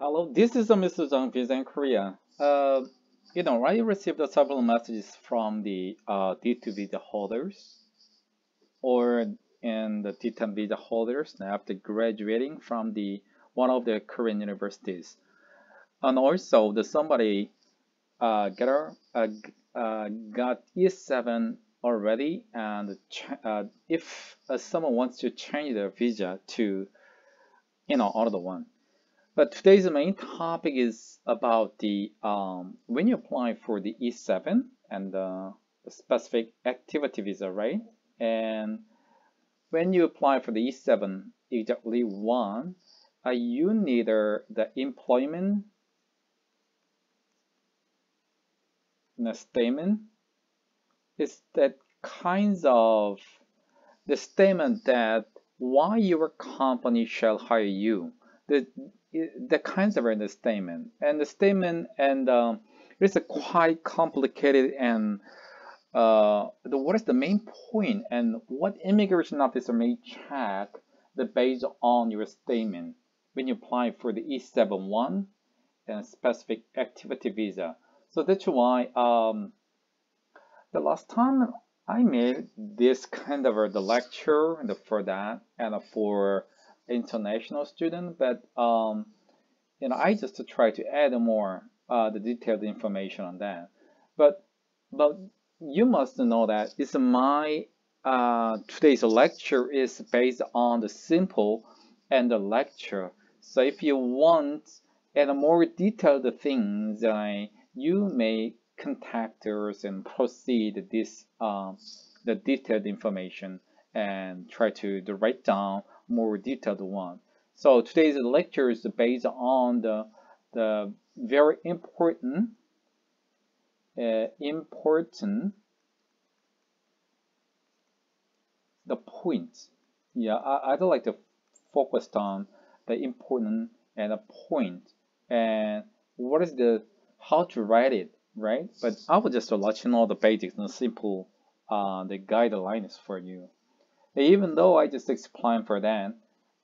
Hello, this is Mr. Zhang in Korea. I received several messages from the D2 visa holders or in the D10 visa holders after graduating from the one of the Korean universities. And also, somebody got E7 already, and if someone wants to change their visa to another one. But today's main topic is about the when you apply for the E7 and the specific activity visa, right? And when you apply for the E7 exactly one, you need the employment statement. It's that kinds of the statement that why your company shall hire you. The kinds of the statement and it's a quite complicated and what is the main point and what immigration officer may check the based on your statement when you apply for the E-7-1 and specific activity visa. So that's why the last time I made this kind of the lecture for that and for international student, but I just try to add more the detailed information on that. But you must know that it's my today's lecture is based on the simple and the lecture. So if you want and more detailed things, you may contact us and proceed this the detailed information and try to write down more detailed one. So today's lecture is based on the very important the points. Yeah, I'd like to focus on the important and the point and what is the how to write it, right? But I will just let you know the basics and simple the guidelines for you. Even though I just explained for that,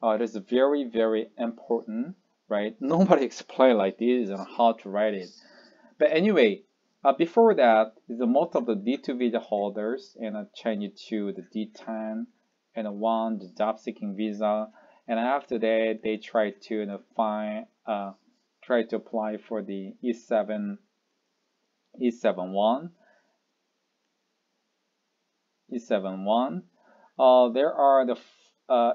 it is very, very important, right? Nobody explained like this on how to write it. But anyway, before that, the most of the D2 visa holders and change it to the D10 and one the job seeking visa, and after that they try to try to apply for the E7 E7-1 E7-1. There are the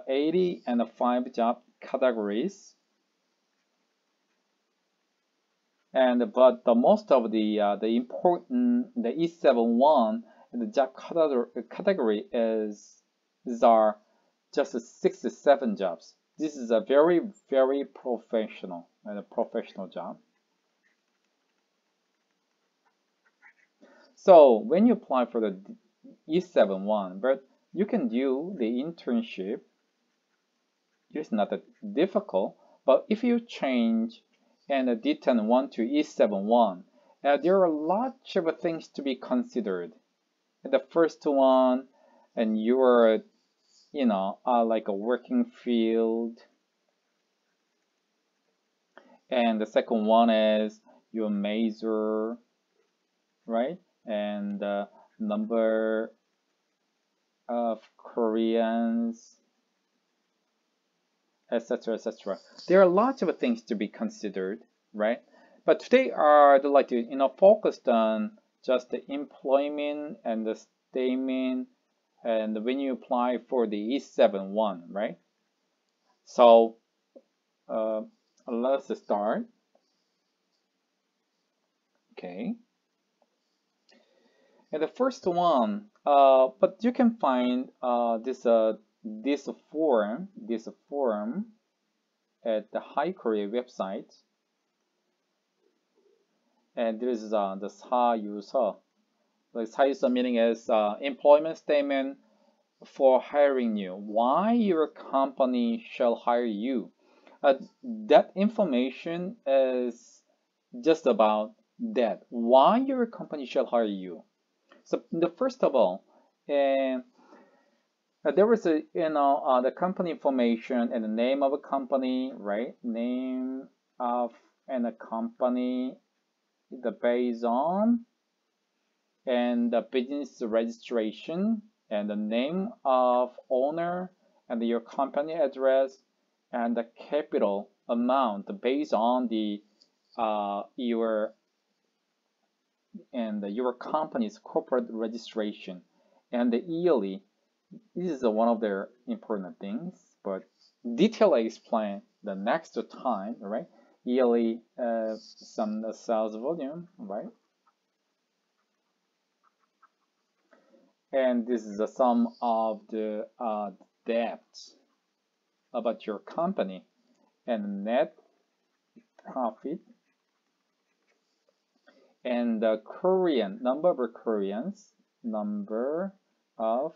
80 and 5 job categories, and but the most of the important the E7-1 the job category are just 67 jobs. This is a very very professional and a professional job. So when you apply for the E7-1, but you can do the internship. It's not that difficult, but if you change and D10-1 to E7-1, there are lots of things to be considered. The first one, and you're, like a working field. And the second one is your major, right? And the number of Koreans, etc., etc. There are lots of things to be considered, right? But today I'd like to, focus on just the employment and the statement, and when you apply for the E7-1, right? So let's start. Okay. And the first one, but you can find this form at the High Korea website, and there is the 사유서. The 사유서 meaning is employment statement for hiring you. Why your company shall hire you? That information is just about that. Why your company shall hire you? So the first of all, there was the company information and the name of a company, right? Name of a company based on and the business registration and the name of owner and your company address and the capital amount based on the your company's corporate registration and the yearly. This is one of the important things, but detail I explain the next time, right? Yearly some sales volume, right? And this is the sum of the debts about your company and net profit and the Korean number of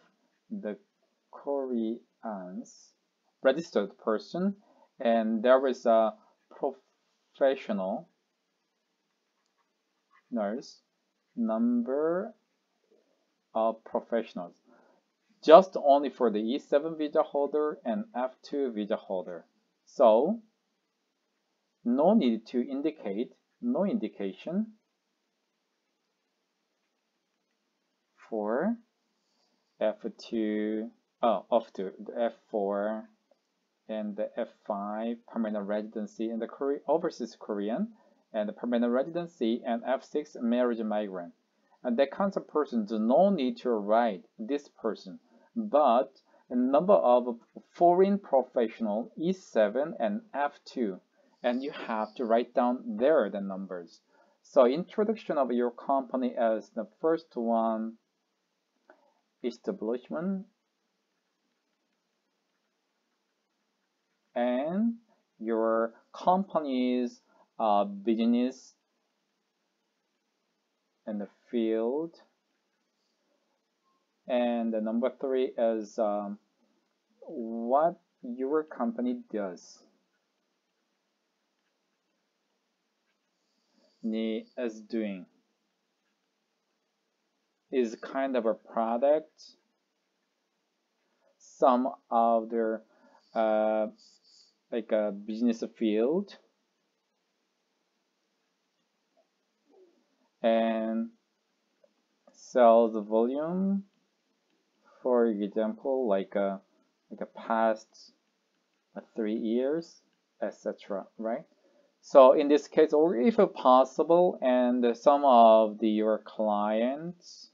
the Koreans registered person, and there is a professional nurse number of professionals, just only for the E-7 visa holder and F2 visa holder. So no need to indicate, no indication for F2, of the F4 and the F5 permanent residency in the overseas Korean and the permanent residency and F6 marriage migrant. And that kinds of person do no need to write this person, but a number of foreign professional E7 and F2, and you have to write down there the numbers. So introduction of your company as the first one, establishment, and your company's business and the field, and the number 3 is what your company does. Is doing is kind of a product, some of their like a business field, and sales volume, for example, like a past 3 years, etc. Right? So in this case, or if possible, and some of your clients,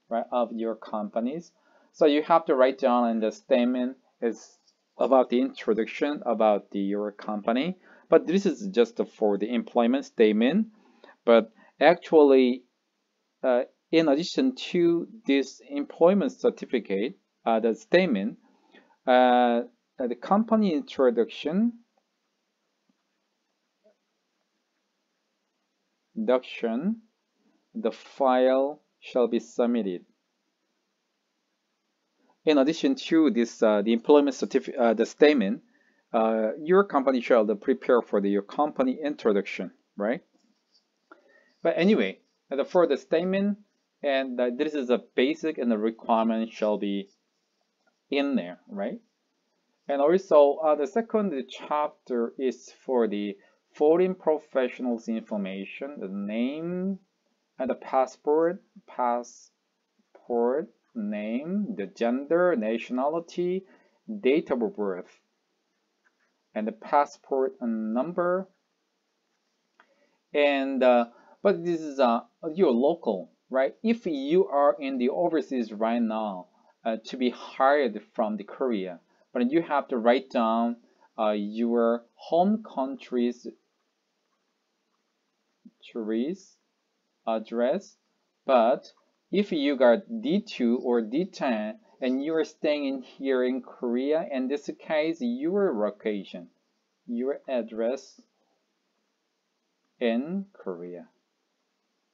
right, of your companies, so you have to write down in the statement is about the introduction about your company. But this is just for the employment statement. But actually, in addition to this employment certificate, the statement, the company introduction, the file shall be submitted. In addition to this, the employment certificate, the statement, your company shall prepare for your company introduction, right? But anyway, for the statement, and this is a basic and the requirement shall be in there, right? And also, the second chapter is for the foreign professionals information, the name and the passport name, the gender, nationality, date of birth, and the passport number. And but this is your local, right? If you are in the overseas right now to be hired from the Korea, but you have to write down your home country's address. But if you got D2 or D10 and you are staying here in Korea, in this case, your location, your address in Korea.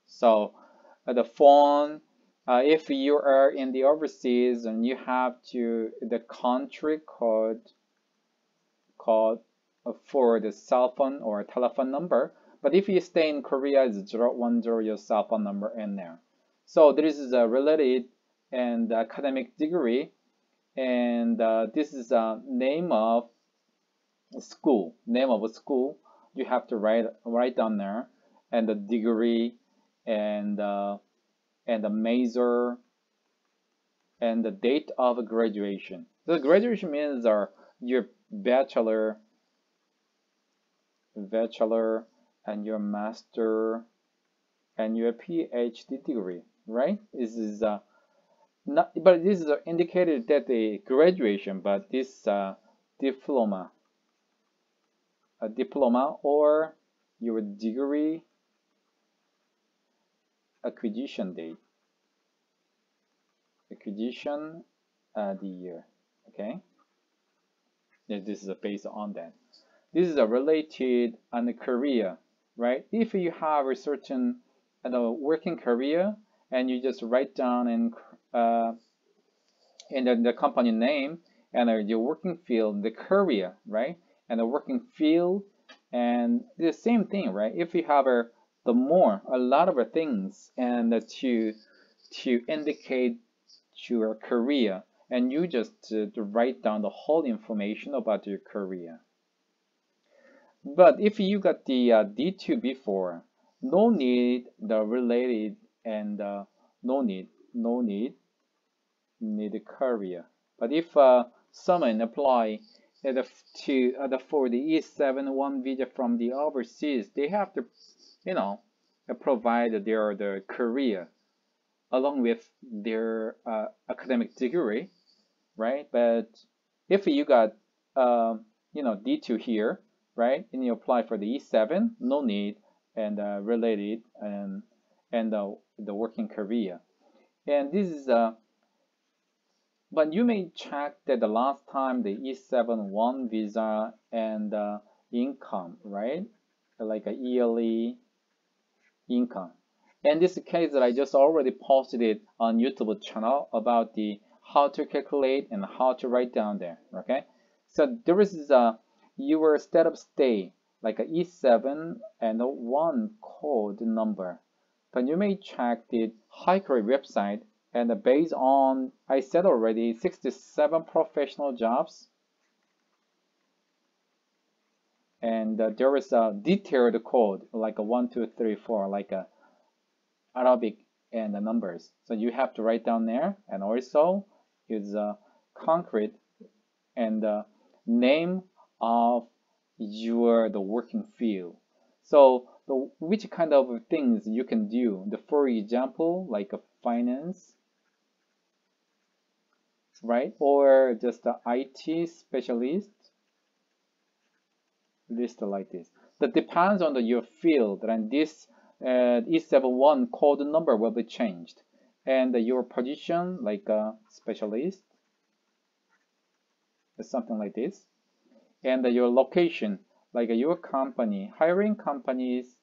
So the phone, if you are in the overseas, and you have to the country code for the cell phone or telephone number. But if you stay in Korea, it's 010, your cell phone number in there. So this is a related and academic degree, and this is a name of school, you have to write down there, and the degree, and the major, and the date of graduation. The graduation means your bachelor, and your master, and your PhD degree, right? This is not, but this is indicated that the graduation, but this diploma, a diploma, or your degree acquisition date, acquisition the year. Okay, yeah, this is based on that. This is a related on the career, right? If you have a certain working career, and you just write down in the company name, and your working field, the career, right? And the working field, and the same thing, right? If you have a lot of things, and to indicate your career, and you just to write down the whole information about your career. But if you got the D2 before, no need the related, and no need career. But if someone apply for the E-7-1 visa from the overseas, they have to, provide their career along with their academic degree, right? But if you got D2 here, right, and you apply for the E7, no need, and related, and the working career. And this is but you may check that the last time the E-7-1 visa and income, right, like a yearly income. And this case that I just already posted it on YouTube channel about the how to calculate and how to write down there. Okay, so there is your state of stay, like a E7 and a 1 code number. But you may check the high career website, and based on, I said already, 67 professional jobs, and there is a detailed code like a 1, 2, 3, 4, like a Arabic and the numbers. So you have to write down there, and also is concrete and the name of the working field. So which kind of things you can do. For example, like a finance, right? Or just an IT specialist, list like this. That depends on your field, and this E-7-1 code number will be changed. And your position, like a specialist, something like this. And your location, like your company, hiring company's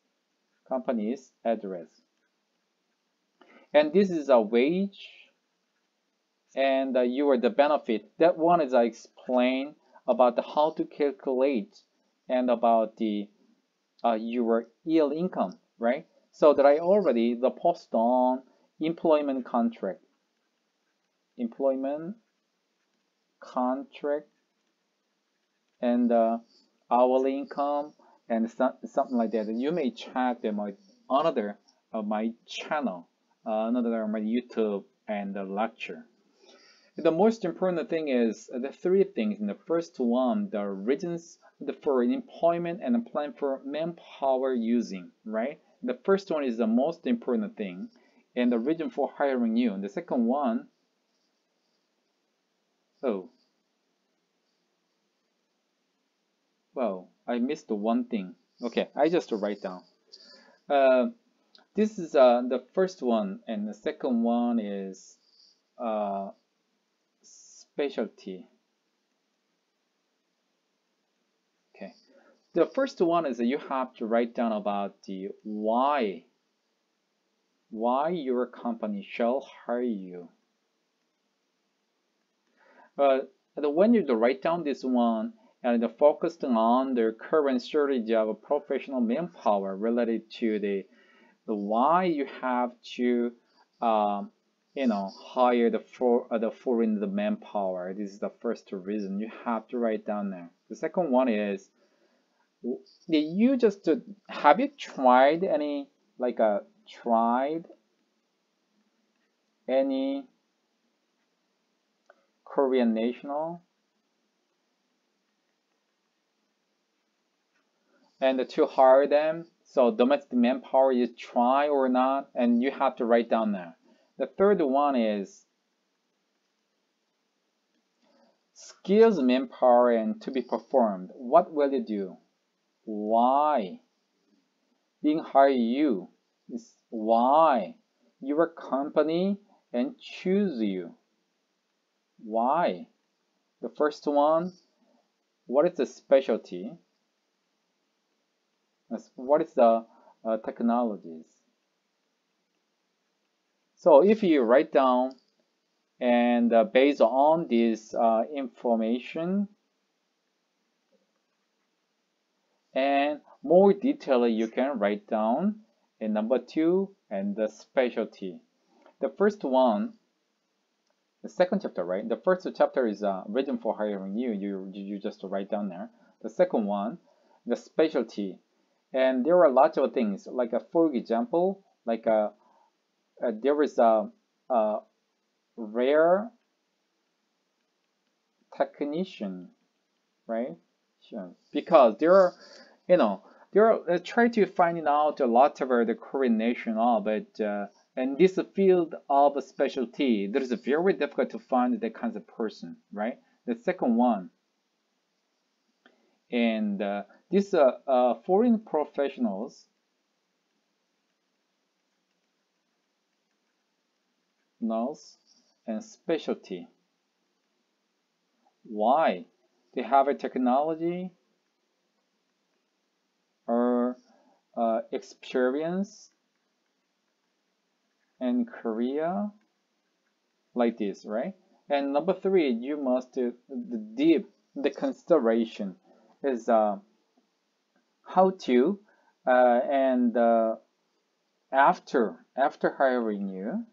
address. And this is a wage, and the benefit. That one is I explain about how to calculate, and about the your yearly income, right? So that I already post on employment contract, and hourly income, and something like that. And you may check them another my channel, another my YouTube and the lecture. The most important thing is the 3 things. In the first one, the reasons for employment and the plan for manpower using, right? The first one is the most important thing, and the reason for hiring you. And the second one, well, I missed the one thing. Okay, I just write down. This is the first one, and the second one is specialty. Okay, the first one is that you have to write down about the why your company shall hire you. When you write down this one, and focused on the current shortage of professional manpower related to the why you have to hire the foreign manpower. This is the first reason you have to write down there. The second one is Did you just have you tried any any Korean national and to hire them? So domestic manpower, you try or not, and you have to write down there. The third one is skills manpower and to be performed. What will you do? Why? Being hired you is why. Your company and choose you. Why? The first one, what is the specialty? What is the technologies? So if you write down and based on this information and more detail you can write down in number 2 and the specialty. The first one, the second chapter, right? The first chapter is reason for hiring you. You just write down there. The second one, the specialty. And there are lots of things, like for example, there is a rare technician, right? Because there are, try to find out a lot of the Korean national, but in this field of specialty, it is very difficult to find that kind of person, right? The second one, and these foreign professionals and specialty. Why? They have a technology or experience in Korea, like this, right? And number 3, you must the consideration is how to and after hiring you,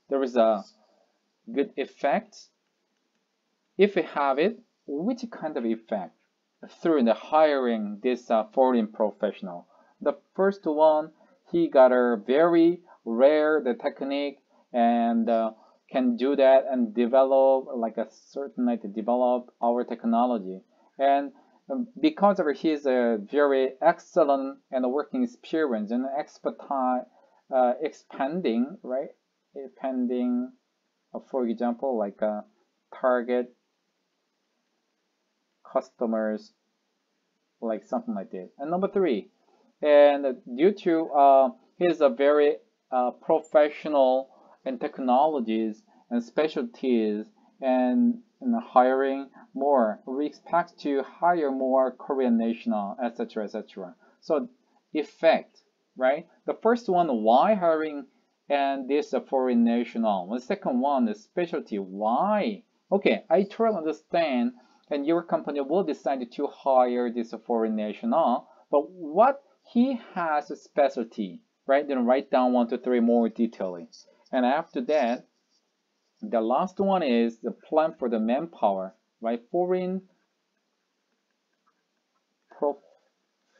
there is a good effect. If you have it, which kind of effect through the hiring this foreign professional? The first one, he got a very rare the technique and can do that and develop develop our technology. And because of his very excellent and working experience and expertise, expanding, right? Expanding, for example, target customers, like something like this. And number 3, and due to his very professional and technologies and specialties and hiring more, we expect to hire more Korean national, etc., etc. So effect, right? The first one, why hiring and this foreign national. The second one is specialty. Why? Okay, I totally understand, and your company will decide to hire this foreign national, but what he has a specialty, right? Then write down 1 to 3 more detailing. And after that, the last one is the plan for the manpower, right? Foreign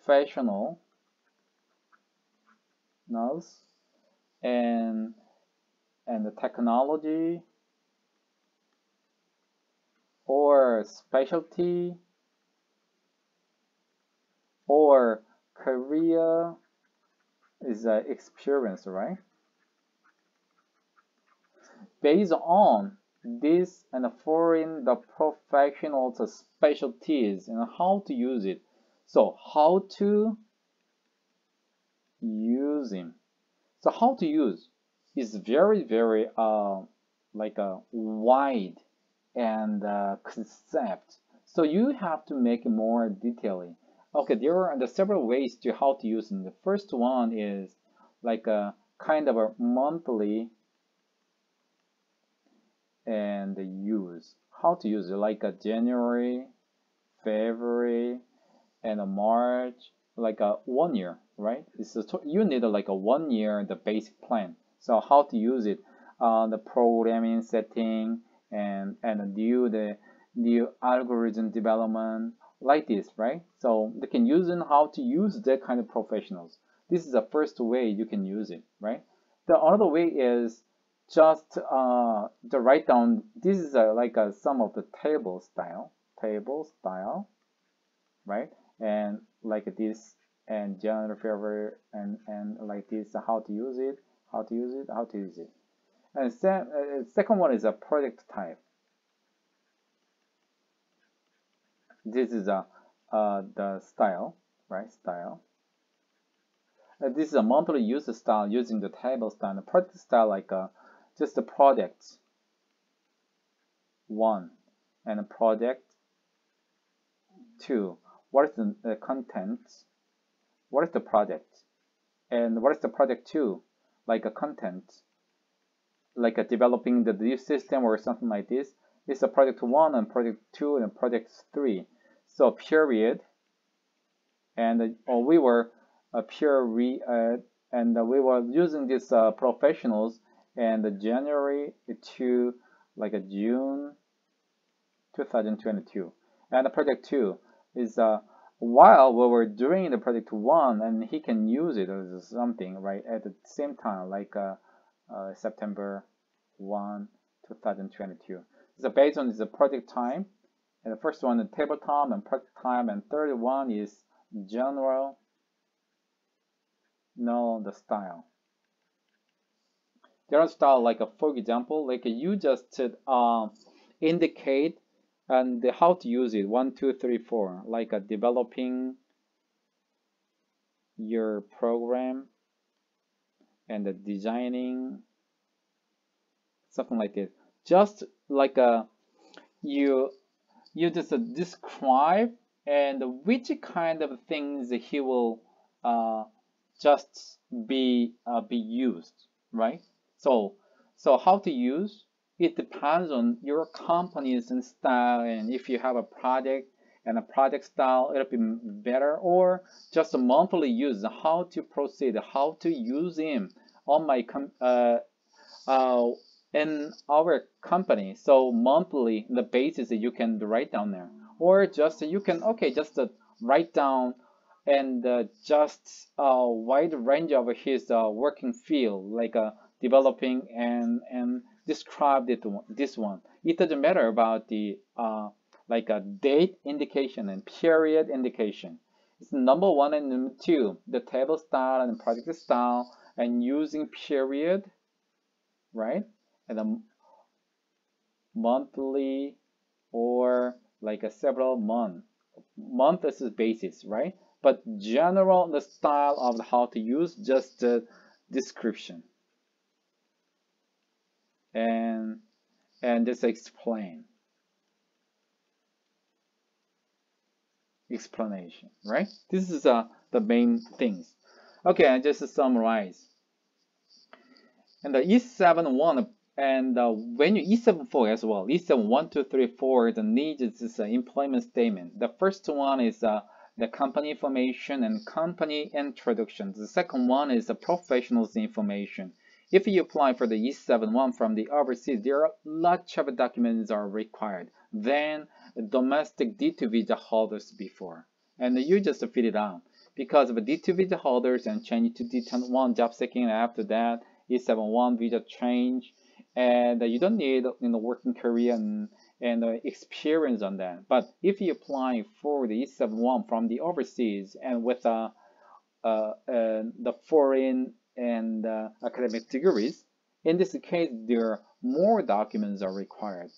professionals and the technology or specialty or career is experience, right? Based on this and the professionals specialties and how to use it. So how to use him. So how to use is very, very wide and concept. So you have to make it more detailing. Okay, there are several ways to how to use it. The first one is like a kind of a monthly and use. How to use it, like a January, February, and a March, like a 1 year, right? You need like a 1 year the basic plan. So how to use it, the programming setting and do the new algorithm development like this, right? So they can use in how to use that kind of professionals. This is the first way you can use it, right? The other way is just the write down. This is like some of the table style, right? And like this, and general favor, and like this, how to use it, how to use it, how to use it. And second one is a project type. This is the style, right? Style. This is a monthly user style using the table style. And the project style, like just the project 1 and a project 2. What is the content? What is the project? And what is the project 2? Like a content, like a developing the new system or something like this. It's a project 1 and project 2 and project 3. So period, and we were and we were using these professionals and January to like a June 2022. And the project 2 is while we were doing the project 1, and he can use it as something right at the same time, like September 1, 2022. So based on the project time, and the first one is table time and project time, and third one is general, no, the style. General style, like for example, like you just indicate and how to use it, 1, 2, 3, 4, like developing your program and designing, something like this. Just like you just describe and which kind of things he will just be used, right? So how to use it depends on your company's style, and if you have a project and a project style, it'll be better, or just a monthly use, how to proceed, how to use him on my in our company. So monthly, the basis you can write down there, or just you can just write down and just a wide range of his working field, like developing and describe this one. It doesn't matter about the like a date indication and period indication. It's number 1 and number 2, the table style and project style, and using period, right? And a monthly or like a several month is the basis, right? But general, the style of how to use, just the description and just explanation, right? This is the main things. Okay, I just summarize. And the E-7-1 and when you E-7-4 as well, E-7-1, 2, 3, 4, the needs is an employment statement. The first one is the company information and company introduction. The second one is the professionals information. If you apply for the E-7-1 from the overseas, there are lots of documents are required than domestic D2 visa holders before. And you just fill it out. Because of D2 visa holders and change to D10-1 job seeking, and after that, E-7-1 visa change, and you don't need working career and experience on that. But if you apply for the E-7-1 from the overseas and with the foreign and academic degrees, in this case, there are more documents are required.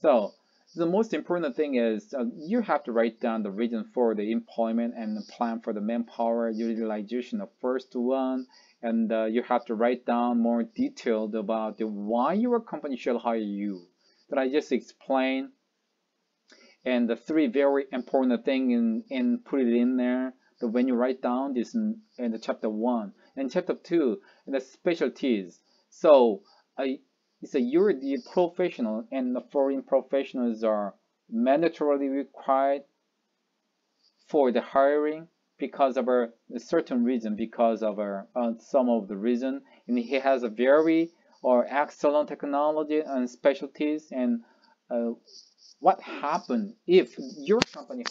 So the most important thing is you have to write down the reason for the employment and the plan for the manpower utilization of first one, and you have to write down more detailed about why your company should hire you. That I just explained, and the 3 very important things in put it in there. That when you write down this in the chapter 1 and chapter 2, and the specialties. So it's you're the professional, and the foreign professionals are mandatorily required for the hiring because of a certain reason, because of some of the reason, and he has a very or excellent technology and specialties, and what happens if your company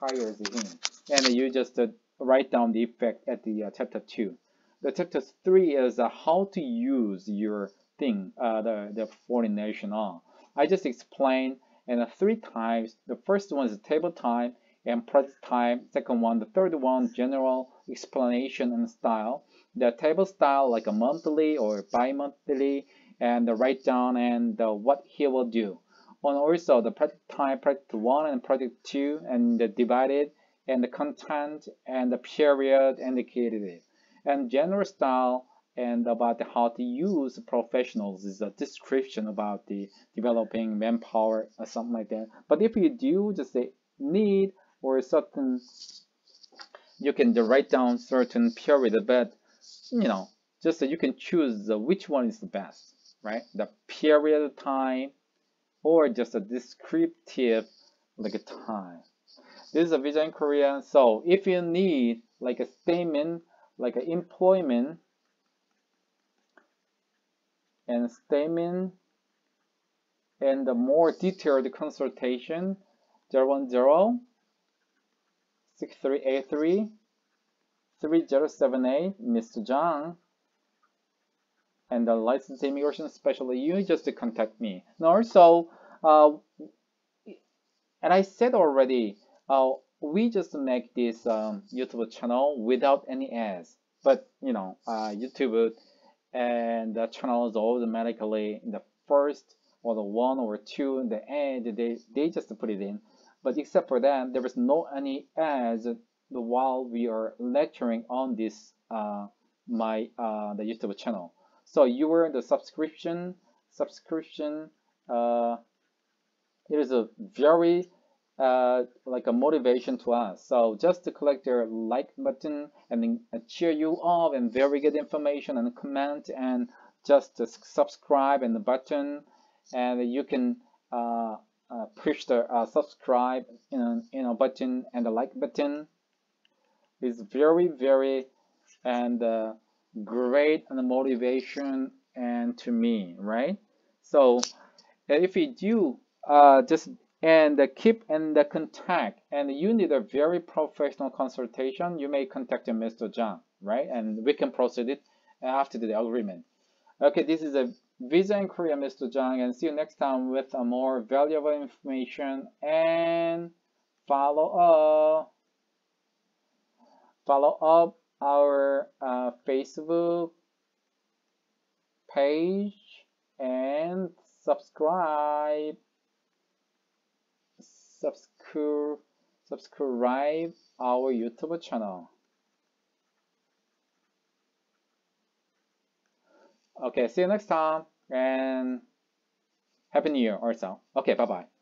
hires him, and you just write down the effect at the chapter 2. The chapter 3 is how to use your thing, the foreign national. I just explained in 3 types. The first one is table type and project type. Second one, the third one, general explanation and style. The table style like a monthly or bi-monthly, and the write down and what he will do. And also the project type, project 1 and project 2, and the divided, and the content and the period indicated. And general style and about how to use professionals is a description about the developing manpower or something like that. But if you do just say need or certain, you can write down certain period, but just so you can choose which one is the best, right? The period of time or just a descriptive like a time. This is a visa in Korea. So if you need like a statement, like an employment and statement and the more detailed consultation, 010 6383 3078, Mr. Zhang, and the licensed immigration specialist, you just contact me. And also, and I said already, we just make this YouTube channel without any ads. But YouTube and the channel is automatically in the first or the 1 or 2 in the end. They just put it in. But except for that, there is no any ads while we are lecturing on this the YouTube channel. So your the subscription it is a very like a motivation to us. So just to click their like button and then cheer you up and very good information and comment and just subscribe and the button, and you can push the subscribe button and the like button. Is very and great and motivation and to me, right? So if you do just and keep in the contact and you need a very professional consultation, you may contact Mr. Zhang, right? And we can proceed it after the agreement. Okay, this is a visa in Korea, Mr. Zhang, and see you next time with a more valuable information, and follow up our Facebook page and subscribe our YouTube channel. Okay, see you next time and Happy New Year also. Okay, bye-bye.